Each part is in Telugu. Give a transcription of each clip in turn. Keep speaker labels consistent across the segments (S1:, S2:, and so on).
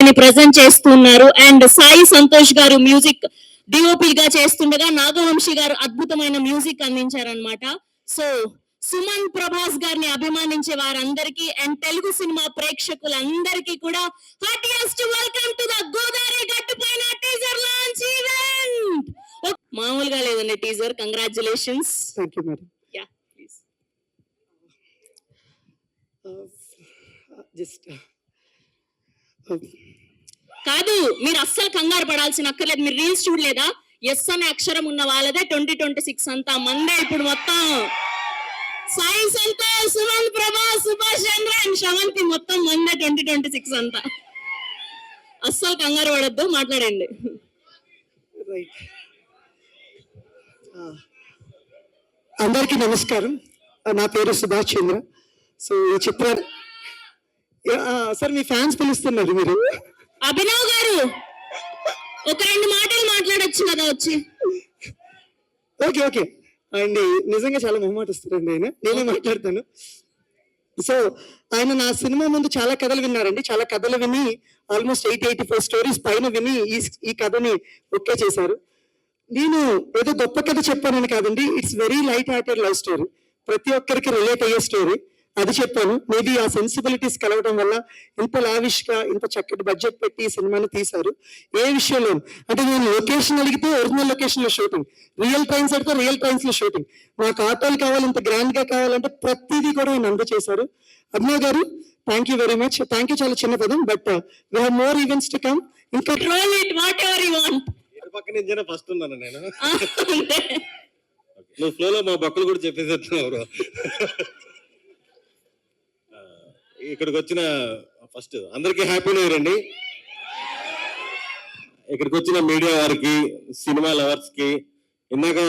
S1: సినిమాని ప్రజెంట్ చేస్తున్నారు. అండ్ సాయి సంతోష్ గారు మ్యూజిక్ డిఓపి గా చేస్తుండగా నాగవంశీ గారు అద్భుతమైన మ్యూజిక్ అందించారనమాట. సో సుమన్ ప్రభాస్ గారిని అభిమానించే వారందరికీ అండ్ తెలుగు సినిమా ప్రేక్షకులందరికీ కూడా heartiest welcome to the Godavari Gattupaina teaser launch event. మామూలుగా లేదండి teaser. Congratulations.
S2: Thank you madam.
S1: Yeah please.
S2: Just
S1: కాదు, మీరు అస్సలు కంగారు పడాల్సిన అక్కర్లేదు. మీరు రీల్స్ చూడలేదా? ఎస్ అనే అక్షరం ఉన్న వాళ్ళదే 2026 అంతా మందే. ఇప్పుడు మొత్తం సాయి సంతోష్, సుమన్ ప్రభాస్, సుభాష్ చంద్ర అండ్ శ్రవంతి మొత్తం మందే 2026 అంతా. అస్సలు కంగారు పడద్దు, మాట్లాడండి.
S2: రైట్. అందరికీ నమస్కారం. నా పేరు సుభాష్ చంద్ర. సో ఈ చిత్రం సార్ మీ ఫ్యాన్స్ పిలుస్తున్నారు. మీరు
S1: అభినవ్ గారు ఒక 2 మాటలు మాట్లాడొచ్చు కదా వచ్చి.
S2: ఓకే ఓకే అండి. నిజంగా చాలా మొహమాటిస్తారండి ఆయన. నేనే మాట్లాడతాను. సో ఆయన నా సినిమా ముందు చాలా కథలు విన్నారండి. చాలా కథలు విని ఆల్మోస్ట్ 84 స్టోరీస్ పైన విని ఈ కథని ఓకే చేశారు. నేను ఏదో గొప్ప కథ చెప్పానని కాదండి. It's very light hearted love story. ప్రతి ఒక్కరికి రిలేట్ అయ్యే స్టోరీ. అది చెప్పాను. మేబీ ఆ సెన్సిబిలిటీస్ కలవడం వల్ల ఇంత లావిష్ గా ఇంత చక్కటి బడ్జెట్ పెట్టి ఈ సినిమాని తీశారు. ఏ విషయంలో అంటే నేను లొకేషన్ అడిగితే ఒరిజినల్ లొకేషన్ లో షూటింగ్, రియల్ ట్రైన్స్ అడిగితే రియల్ ట్రైన్స్ లో షూటింగ్, నాకు ఆటోలు కావాలి, ఇంత గ్రాండ్ గా కావాలంటే ప్రతిదీ కూడా ఆయన అందజేశారు. అభినవ్ గారు thank you very much. Thank you చాలా చిన్న పదం, but we have more events to come. ఇంకా
S3: పక్క నుంచి ఫస్ట్ ఉన్నాను నేను. నువ్వు ఫ్లోలో మా బొక్కలు కూడా చెప్పేసేస్తున్నావు. ఇక్కడికి వచ్చిన ఫస్ట్ అందరికీ హ్యాపీ న్యూ ఇయర్ అండి. ఇక్కడికి వచ్చిన మీడియా వారికి, సినిమా లవర్స్ కి, ఇందాక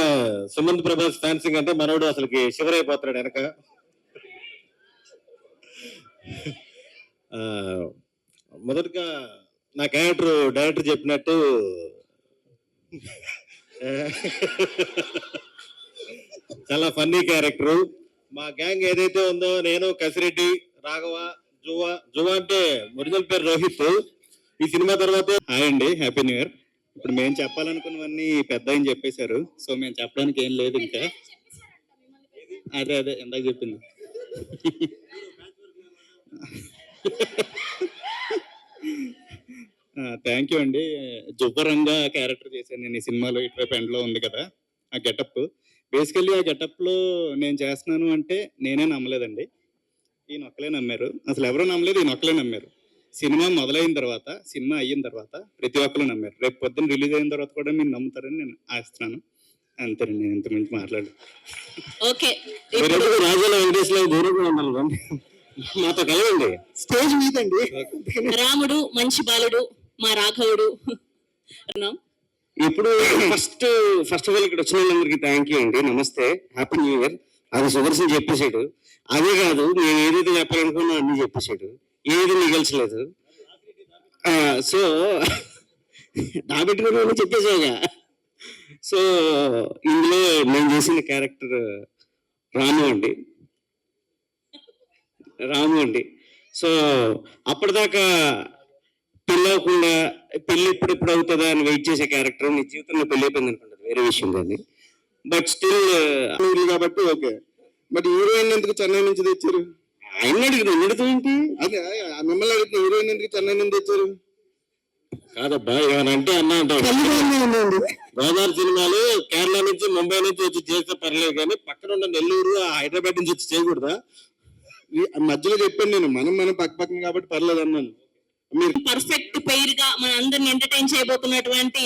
S3: సుమంత్ ప్రభాస్ ఫ్యాన్సింగ్ అంటే మనోడు అసలుకి శివరైపోతున్నాడు వెనక. మొదటగా నా క్యారెక్టర్ డైరెక్టర్ చెప్పినట్టు చాలా ఫన్నీ క్యారెక్టరు. మా గ్యాంగ్ ఏదైతే ఉందో, నేను, కసిరెడ్డి, రాఘవ, జువా అంటే ఒరిజినల్ పేరు రోహిత్. ఈ సినిమా తర్వాత హాయ్ అండి, హ్యాపీ న్యూ ఇయర్. ఇప్పుడు మేము చెప్పాలనుకున్నవన్నీ పెద్ద ఆయన చెప్పేశారు. సో మేము చెప్పడానికి ఏం లేదు ఇంకా. అదే ఎందాక చెప్పింది. థ్యాంక్ యూ అండి. జుబ్బరంగా క్యారెక్టర్ చేశాను నేను ఈ సినిమాలో. ఇటువైపు ఎండ్లో ఉంది కదా ఆ గెటప్. బేసికల్లీ ఆ గెటప్లో నేను చేస్తున్నాను అంటే నేనే నమ్మలేదండి. ఈయన ఒక్కలే నమ్మారు. అసలు ఎవరూ నమ్మలేదు, ఈయన ఒక్కలే నమ్మారు. సినిమా మొదలైన తర్వాత, సినిమా అయిన తర్వాత ప్రతి ఒక్కరు నమ్మారు. రేపు పొద్దున్న రిలీజ్ అయిన తర్వాత కూడా మీరు నమ్ముతారని నేను ఆశిస్తున్నాను. అంతేనండి, నేను ఇంతకుమించి మాట్లాడు. రాజుల వెంకటేశ్వర దూరంగా ఉండాలి, మాతో కలవండి స్టేజ్ మీదండి.
S1: రాముడు మంచి బాలుడు, మా రాఘవుడు.
S3: ఇప్పుడు ఫస్ట్ ఆఫ్ ఆల్ ఇక్కడ వచ్చిన వాళ్ళందరికీ థ్యాంక్ యూ అండి, నమస్తే, హ్యాపీ న్యూ ఇయర్. అది సుదర్శన్ చెప్పేశాడు. అదే కాదు, నేను ఏదైతే చెప్పాలనుకున్నా అన్ని చెప్పేశాడు. ఏది మిగల్చలేదు. సో నా పెట్టుకుని చెప్పేసాగా. సో ఇందులో నేను చేసిన క్యారెక్టర్ రాము అండి. సో అప్పటిదాకా పెళ్ళవకుండా పెళ్ళి ఎప్పుడు అవుతుందా అని వెయిట్ చేసే క్యారెక్టర్ నీ జీవితంలో పెళ్ళి అయిపోయింది అనుకుంటుంది, వేరే విషయం కానీ. బట్ స్టిల్ కాబట్టి ఓకే. బట్ హీరోయిన్ ఎందుకు చెన్నై నుంచి తెచ్చారు? ఆయన అడిగిన ఏంటి? అదే మిమ్మల్ని అడిగిన హీరోయిన్ ఎందుకు చెన్నై నుంచి తెచ్చారు? కాదబ్బా, ఏమనంటే అన్నా అంటాడు. గోదావరి సినిమాలు కేరళ నుంచి, ముంబై నుంచి వచ్చి చేస్తే పర్లేదు, కానీ పక్కన ఉన్న నెల్లూరు, హైదరాబాద్ నుంచి వచ్చి చేయకూడదా? మధ్యలో చెప్పాను నేను, మనం పక్కన కాబట్టి పర్లేదు అన్నాను.
S1: మీరు పర్ఫెక్ట్ పెయిర్ గా మన అందరిని ఎంటర్టైన్ చేయబోతున్నటువంటి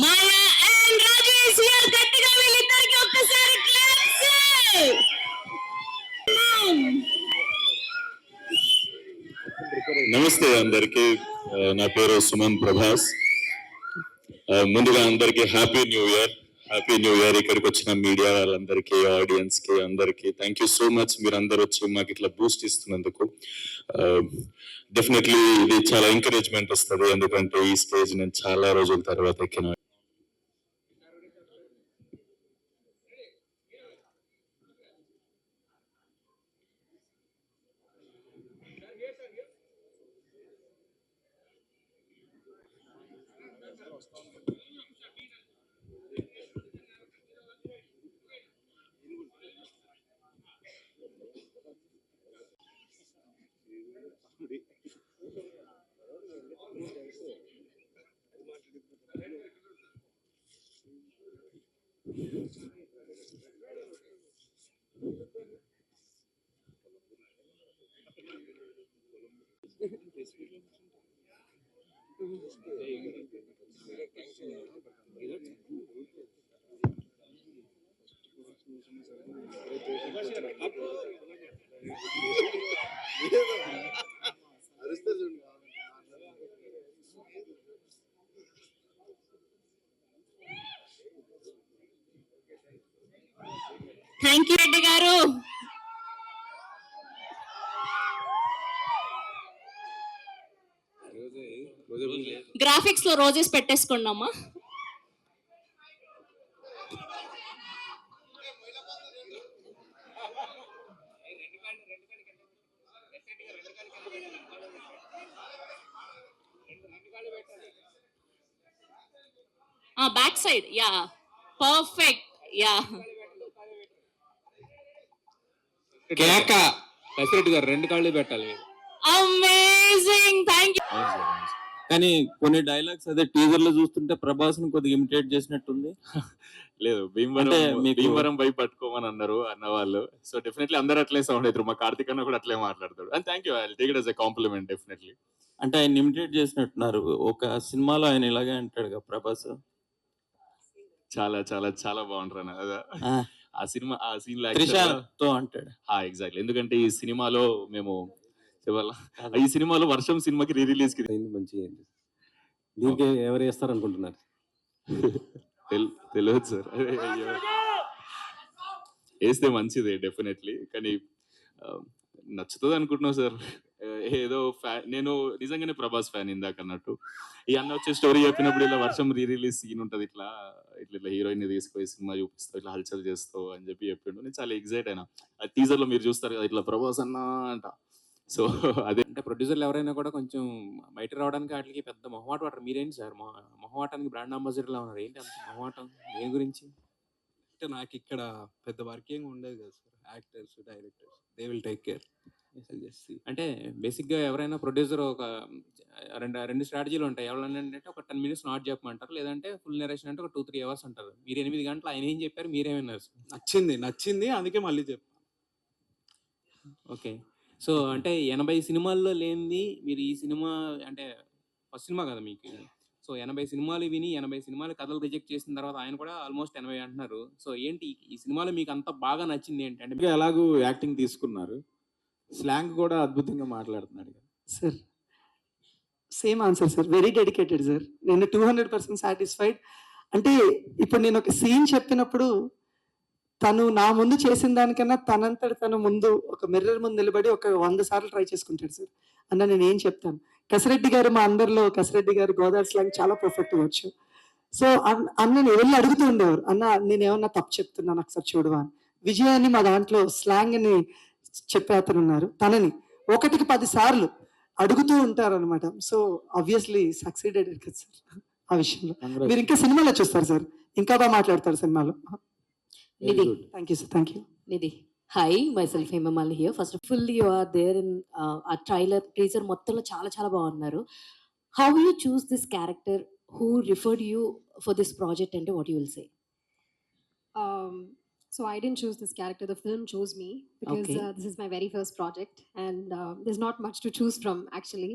S1: మాయా అండ్ రాజేష్ హియర్. గట్టిగా వీళ్ళిద్దరికి ఒక్కసారి క్లాప్స్.
S4: నమస్తే అందరికి. నా పేరు సుమన్ ప్రభాస్. ముందుగా అందరికి హ్యాపీ న్యూ ఇయర్. ఇక్కడికి వచ్చిన మీడియా వాళ్ళందరికీ, ఆడియన్స్ కి అందరికి థ్యాంక్ యూ సో మచ్. మీరు అందరు వచ్చి మాకు ఇట్లా బూస్ట్ ఇస్తున్నందుకు. డెఫినెట్లీ ఇది చాలా ఎంకరేజ్మెంట్ వస్తుంది, ఎందుకంటే ఈ స్టేజ్ నేను చాలా రోజుల తర్వాత ఎక్కిన.
S1: థ్యాంక్ యూ రెడ్డి గారు. గ్రాఫిక్స్ లో రోజెస్ పెట్టేసుకోండి అమ్మా. Back side, yeah, perfect, yeah.
S5: కేక కసిరెడ్డి గారు 2 కాళ్ళు పెట్టాలి.
S1: Amazing, thank you.
S5: కానీ కొన్ని డైలాగ్స్ అదే టీజర్ లో చూస్తుంటే ప్రభాస్ ని కొద్దిగా ఇమిటేట్ చేసినట్టుంది.
S4: లేదు, భీమవరం
S5: అంటే మీకు-
S4: భీమవరం పోయి పట్టుకోమని అన్నారు అన్న వాళ్ళు. సో డెఫినెట్లీ అందరూ అట్లే సౌండ్ అవుతారు. మా కార్తిక్ అన్న కూడా అట్లే మాట్లాడతాడు. And thank you, I take it as a compliment definitely.
S5: అంటే ఆయన ఇమిటేట్ చేసినట్టున్నారు. ఒక సినిమాలో ఆయన ఇలాగే అంటాడు కదా ప్రభాస్.
S4: చాలా చాలా చాలా బాగుంటారు అన్న కదా.
S5: ఆ,
S4: ఆ సినిమా ఆ సీన్
S5: త్రిషతో అంటాడు.
S4: ఎగ్జాక్ట్లీ. ఎందుకంటే ఈ సినిమాలో మేము ఈ సినిమాలో వర్షం సినిమాకి రీ రిలీజ్ కి
S6: మంచిగా అయింది. దీనికి ఎవరు వేస్తారు అనుకుంటున్నారు?
S4: తెలియదు సార్. వేస్తే మంచిదే డెఫినెట్లీ, కానీ నచ్చుతుంది అనుకుంటున్నావు సార్. ఏదో నేను నిజంగానే ప్రభాస్ ఫ్యాన్ ఇందాక అన్నట్టు. ఈ అన్న వచ్చే స్టోరీ చెప్పినప్పుడు ఇలా వర్షం రీ రిలీజ్ సీన్ ఉంటది, ఇట్లా ఇట్లా ఇట్లా హీరోయిన్ ని తీసుకొని సినిమా చూపిస్తావు, ఇట్లా హల్చల్ చేస్తావు అని చెప్పి చెప్పిండు. నేను చాలా ఎక్సైట్ అయినా. ఆ టీజర్ లో మీరు చూస్తారు కదా, ఇట్లా ప్రభాస్ అన్న అంట. సో అదే
S6: అంటే ప్రొడ్యూసర్లు ఎవరైనా కూడా కొంచెం బయట రావడానికి వాటికి పెద్ద మొహమాట పడరు. మీరేంటి సార్ మొహమాటానికి బ్రాండ్ అంబాసిడర్ లా ఉన్నారు? ఏంటి అంత మొహమాటం దేని గురించి?
S7: అంటే నాకు ఇక్కడ పెద్ద వర్కింగ్ ఉండదు కదా sir. Actors, directors, they will take care.
S6: అంటే బేసిక్ గా ఎవరైనా ప్రొడ్యూసర్ ఒక రెండు స్ట్రాటజీలు ఉంటాయి. ఎవరైనా అంటే ఒక 10 minutes నాట్ చెప్పమంటారు, లేదంటే ఫుల్ నరేషన్ అంటే ఒక 2-3 hours అంటారు. మీరు 8 గంటలు ఆయన ఏం చెప్పారు, మీరేమన్నారు?
S7: నచ్చింది అందుకే మళ్ళీ చెప్పాను.
S6: ఓకే. సో అంటే 80 సినిమాల్లో లేనిది మీరు ఈ సినిమా అంటే ఫస్ట్ సినిమా కదా మీకు. సో 80 సినిమాలు విని 80 సినిమాలు కథలు రిజెక్ట్ చేసిన తర్వాత ఆయన కూడా ఆల్మోస్ట్ 80 అంటున్నారు. సో ఏంటి ఈ సినిమాలో మీకు అంత బాగా నచ్చింది ఏంటి? అంటే
S8: ఎలాగూ యాక్టింగ్ తీసుకున్నారు, స్లాంగ్ కూడా అద్భుతంగా మాట్లాడుతున్నాడు కదా
S2: sir. Same answer sir, very dedicated sir. నేను 200% సాటిస్ఫైడ్. అంటే ఇప్పుడు నేను ఒక సీన్ చెప్పినప్పుడు తను నా ముందు చేసిన దానికన్నా తనంతట తను ముందు ఒక మిర్రర్ ముందు నిలబడి ఒక 100 సార్లు ట్రై చేసుకుంటాడు సార్. అన్న నేను ఏం చెప్తాను, కసిరెడ్డి గారు మా అందరిలో కసిరెడ్డి గారు గోదావరి స్లాంగ్ చాలా పర్ఫెక్ట్ వచ్చు. సో అన్నని వెళ్ళి అడుగుతూ ఉండేవారు, అన్న నేను ఏమన్నా తప్పు చెప్తున్నాను ఒకసారి చూడవా అని. విజయ్ అని మా దాంట్లో స్లాంగ్ ని చెప్పే అతను ఉన్నారు, తనని 1కి 10 సార్లు అడుగుతూ ఉంటారు అనమాట. సో ఆబ్వియస్లీ సక్సీడెడ్ కదా సార్ ఆ విషయంలో. మీరు ఇంకా సినిమాలో చూస్తారు సార్, ఇంకా బాగా మాట్లాడతారు సినిమాలో.
S9: Nidhi.
S2: Thank you sir, thank you.
S9: Nidhi. Hi, myself Hema Malli here. First of all, you are there in a trailer, teaser మొత్తంలో చాలా చాలా బాగున్నారు. How you choose this character? Who referred you for this project and what you will say?
S10: So I didn't choose this character. The film chose me because
S9: Okay.
S10: this is my very first project, and there's not much to choose from actually.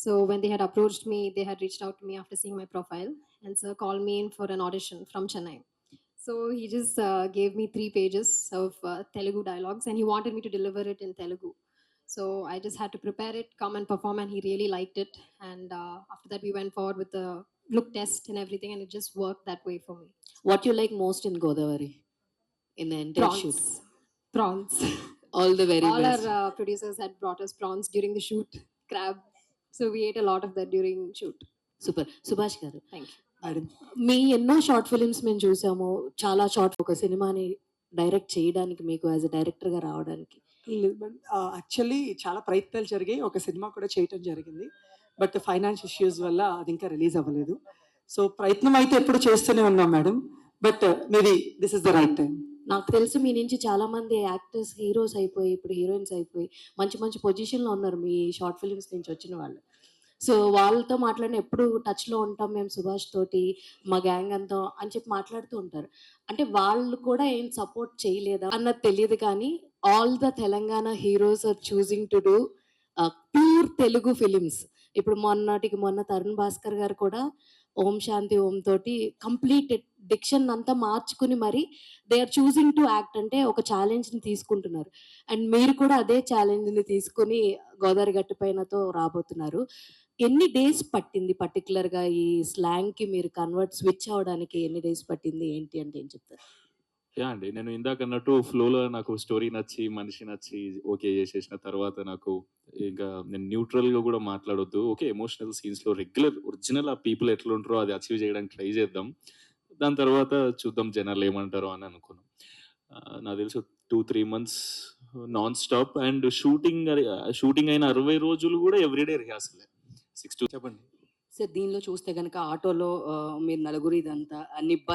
S10: So when they had approached me, they had reached out to me after seeing my profile, and sir called me in for an audition from Chennai. So he just gave me 3 pages of Telugu dialogues, and he wanted me to deliver it in Telugu. So I just had to prepare it, come and perform, and he really liked it. And after that, we went forward with the look test and everything, and it just worked that way for me.
S9: What you like most in Godavari? In the entire
S10: Prawns.
S9: shoot?
S10: Prawns.
S9: All the very
S10: All
S9: best.
S10: our producers had brought us prawns during the shoot, crab. So we ate a lot of that during shoot.
S9: Super. Subhash garu.
S10: Thank you.
S2: Madam
S9: మీ ఎన్నో షార్ట్ ఫిలిమ్స్ మేము చూసాము. చాలా షార్ట్ ఒక సినిమాని డైరెక్ట్ చేయడానికి మీకు యాజ్ ఎ డైరెక్టర్ గా రావడానికి
S2: యాక్చువల్లీ చాలా ప్రయత్నాలు జరిగాయి, ఒక సినిమా కూడా చేయటం జరిగింది. బట్ ఫైనాన్స్ ఇష్యూస్ వల్ల అది ఇంకా రిలీజ్ అవ్వలేదు. సో ప్రయత్నం అయితే ఎప్పుడు చేస్తూనే ఉన్నాం madam, but maybe this is the right time.
S9: నాకు తెలుసు మీ నుంచి చాలా మంది యాక్టర్స్ హీరోస్ అయిపోయి ఇప్పుడు హీరోయిన్స్ అయిపోయి మంచి మంచి పొజిషన్లో ఉన్నారు మీ షార్ట్ ఫిలిమ్స్ నుంచి వచ్చిన వాళ్ళు. సో వాళ్ళతో మాట్లాడిన ఎప్పుడు టచ్లో ఉంటాం మేము సుభాష్ తోటి మా గ్యాంగ్ అంతా అని చెప్పి మాట్లాడుతూ ఉంటారు. అంటే వాళ్ళు కూడా ఏం సపోర్ట్ చేయలేదా అన్నది తెలియదు, కానీ all the Telangana heroes are choosing to do pure Telugu films. ఇప్పుడు మొన్న తరుణ్ భాస్కర్ గారు కూడా ఓం శాంతి ఓం తోటి కంప్లీట్ డిక్షన్ అంతా మార్చుకుని మరి they are choosing to act, అంటే ఒక ఛాలెంజ్ని తీసుకుంటున్నారు. అండ్ మీరు కూడా అదే ఛాలెంజ్ని తీసుకొని గోదావరి గట్టు పైనతో రాబోతున్నారు. ఎన్ని డేస్ పట్టింది పర్టికులర్గా ఈ స్లాంగ్కి మీరు స్విచ్ అవ్వడానికి? ఎన్ని డేస్ పట్టింది ఏంటి అంటే ఏం చెప్తారు?
S4: యా అండి, నేను ఇందాక అన్నట్టు ఫ్లోలో నాకు స్టోరీ నచ్చి మనిషి నచ్చి ఓకే చేసేసిన తర్వాత నాకు ఇంకా నేను న్యూట్రల్గా కూడా మాట్లాడొద్దు, ఓకే ఎమోషనల్ సీన్స్లో రెగ్యులర్ ఒరిజినల్ ఆ పీపుల్ ఎట్లా ఉంటారో అది అచీవ్ చేయడానికి ట్రై చేద్దాం, దాని తర్వాత చూద్దాం జనాలు ఏమంటారో అని అనుకున్నాం. నాకు తెలుసు 2-3 months non stop and shooting అయిన 60 రోజులు కూడా ఎవ్రీడే రిహార్సల్ 6 to
S5: చెప్పండి.
S11: సార్ దీనిలో చూస్తే గనక ఆటోలో మీరు నలుగురు ఇదంతా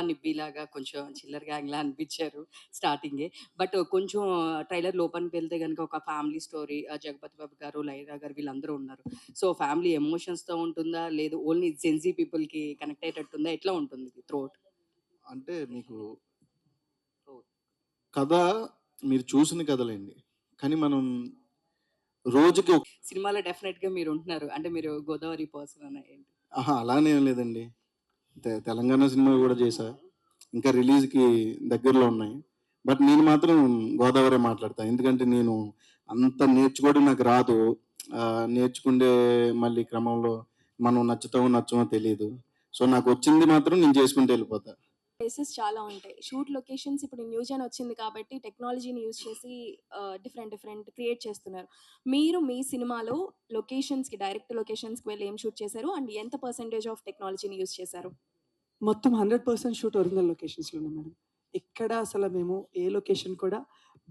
S11: నిబ్బిలాగా కొంచెం చిల్లర గ్యాంగ్లా అనిపించారు స్టార్టింగే. బట్ కొంచెం ట్రైలర్ లోపలికి వెళ్తే గనక ఒక ఫ్యామిలీ స్టోరీ, జగపతి బాబు గారు, లైరా గారు వీళ్ళందరూ ఉన్నారు. సో ఫ్యామిలీ ఎమోషన్స్తో ఉంటుందా, లేదు ఓన్లీ జెన్జీ పీపుల్కి కనెక్ట్ అయ్యేటట్టుందా, ఎట్లా ఉంటుంది త్రూఅవుట్?
S8: అంటే మీకు కథ మీరు చూసిన కథలేండి, కానీ మనం రోజుకి
S11: సినిమాలో డెఫినెట్గా మీరు ఉంటున్నారు, అంటే మీరు గోదావరి పర్సన్ అన్న ఏంటి?
S8: అలానే ఏం లేదండి. తెలంగాణ సినిమా కూడా చేశా, ఇంకా రిలీజ్కి దగ్గరలో ఉన్నాయి. బట్ నేను మాత్రం గోదావరి మాట్లాడతాను, ఎందుకంటే నేను అంత నేర్చుకోవడం నాకు రాదు. నేర్చుకుండే మళ్ళీ క్రమంలో మనం నచ్చుతామో నచ్చమో తెలియదు. సో నాకు వచ్చింది మాత్రం నేను చేసుకుంటూ వెళ్ళిపోతా.
S10: ప్లేసెస్ చాలా ఉంటాయి. షూట్ లొకేషన్స్ ఇప్పుడు న్యూ జెన్ వచ్చింది కాబట్టి టెక్నాలజీని యూజ్ చేసి డిఫరెంట్ క్రియేట్ చేస్తున్నారు. మీరు మీ సినిమాలో లొకేషన్స్కి డైరెక్ట్ లొకేషన్స్కి వెళ్ళి ఏం షూట్ చేశారు అండ్ ఎంత పర్సెంటేజ్ ఆఫ్ టెక్నాలజీని యూజ్ చేశారు?
S2: మొత్తం 100% షూట్ ఒరిజినల్ లొకేషన్స్లోనే మేడం. ఎక్కడ అసలు మేము ఏ లొకేషన్ కూడా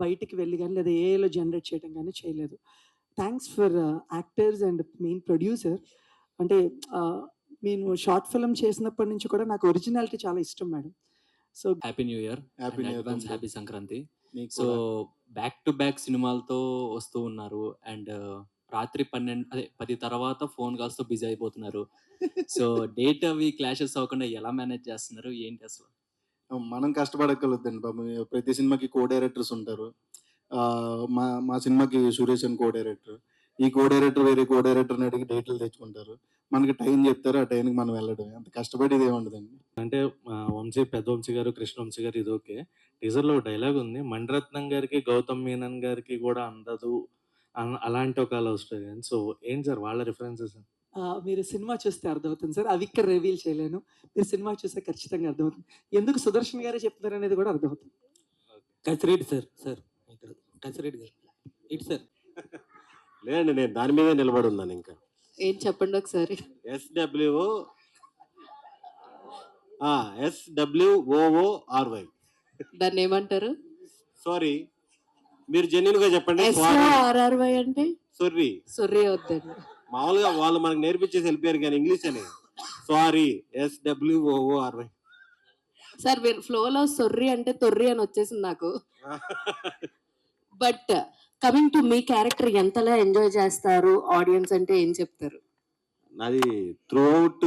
S2: బయటికి వెళ్ళి కానీ లేదా ఏలో జనరేట్ చేయడం కానీ చేయలేదు. Thanks for actors and main producer. అంటే నేను షార్ట్ ఫిల్మ్ చేసినప్పటి నుంచి కూడా నాకు ఒరిజినాలిటీ చాలా ఇష్టం madam. So
S5: happy new year,
S8: happy new year,
S5: happy Sankranti.
S8: మీకు
S5: సో
S8: కూడా.
S5: బ్యాక్ టు బ్యాక్ సినిమాలతో వస్తూ ఉన్నారు అండ్ రాత్రి 10 తర్వాత ఫోన్ కాల్స్తో బిజీ అయిపోతున్నారు. సో డేట్ అవి క్లాషెస్ అవ్వకుండా ఎలా మేనేజ్ చేస్తున్నారు ఏంటి అసలు?
S8: మనం కష్టపడగలుగుతండి బాబు. ప్రతి సినిమాకి కో డైరెక్టర్స్ ఉంటారు. మా సినిమాకి సురేష్ అని కో డైరెక్టర్. ఈ కో డైరెక్టర్ వేరే కో డైరెక్టర్ని అడిగి డేట్లు తెచ్చుకుంటారు. మనకి టైం చెప్తారు, ఆ టైంకి మనం వెళ్ళడం. అంత కష్టపడేది ఏముండదండి.
S12: అంటే పెద్ద వంశీ గారు, కృష్ణ వంశీ గారు ఇది ఓకే. టీజర్లో ఒక డైలాగ్ ఉంది, మణిరత్నం గారికి గౌతమ్ మీనన్ గారికి కూడా అందదు అలాంటి ఒక లవ్ స్టోరీ. సో ఏంటి సార్ వాళ్ళ రిఫరెన్సెస్?
S2: మీరు సినిమా చూస్తే అర్థమవుతుంది సార్. అవి ఇక్కడ రివీల్ చేయలేను, మీరు సినిమా చూస్తే ఖచ్చితంగా అర్థమవుతుంది. ఎందుకు సుదర్శన్ గారే చెప్తారు అనేది కూడా అర్థమవుతుంది.
S5: కసిరెడ్డి సార్ ఇక్కడ కసిరెడ్డి గారు ఇటు సార్.
S3: లేదండి, నేను దాని మీద నిలబడి ఉన్నాను. ఇంకా
S9: ఏం చెప్పండి ఒకసారి.
S3: SWOORY.
S9: దాన్ని ఏమంటారు?
S3: సారీ, మీరు జెన్యున్ గా చెప్పండి.
S9: SORRY అంటే
S3: సొర్రి
S9: సొర్రి వద్దండి.
S3: మామూలుగా వాళ్ళు మనకు నేర్పించేసి వెళ్ళిపోయారు కానీ ఇంగ్లీష్ అని. Sorry, SWOORY.
S9: సార్ మీరు ఫ్లోలో సొర్రి అంటే తొర్రి అని వచ్చేసింది నాకు. But coming to me character ఎంతలా ఎంజాయ్ చేస్తారు ఆడియన్స్ అంటే ఏం చెప్తారు?
S3: నాది త్రూ అవుట్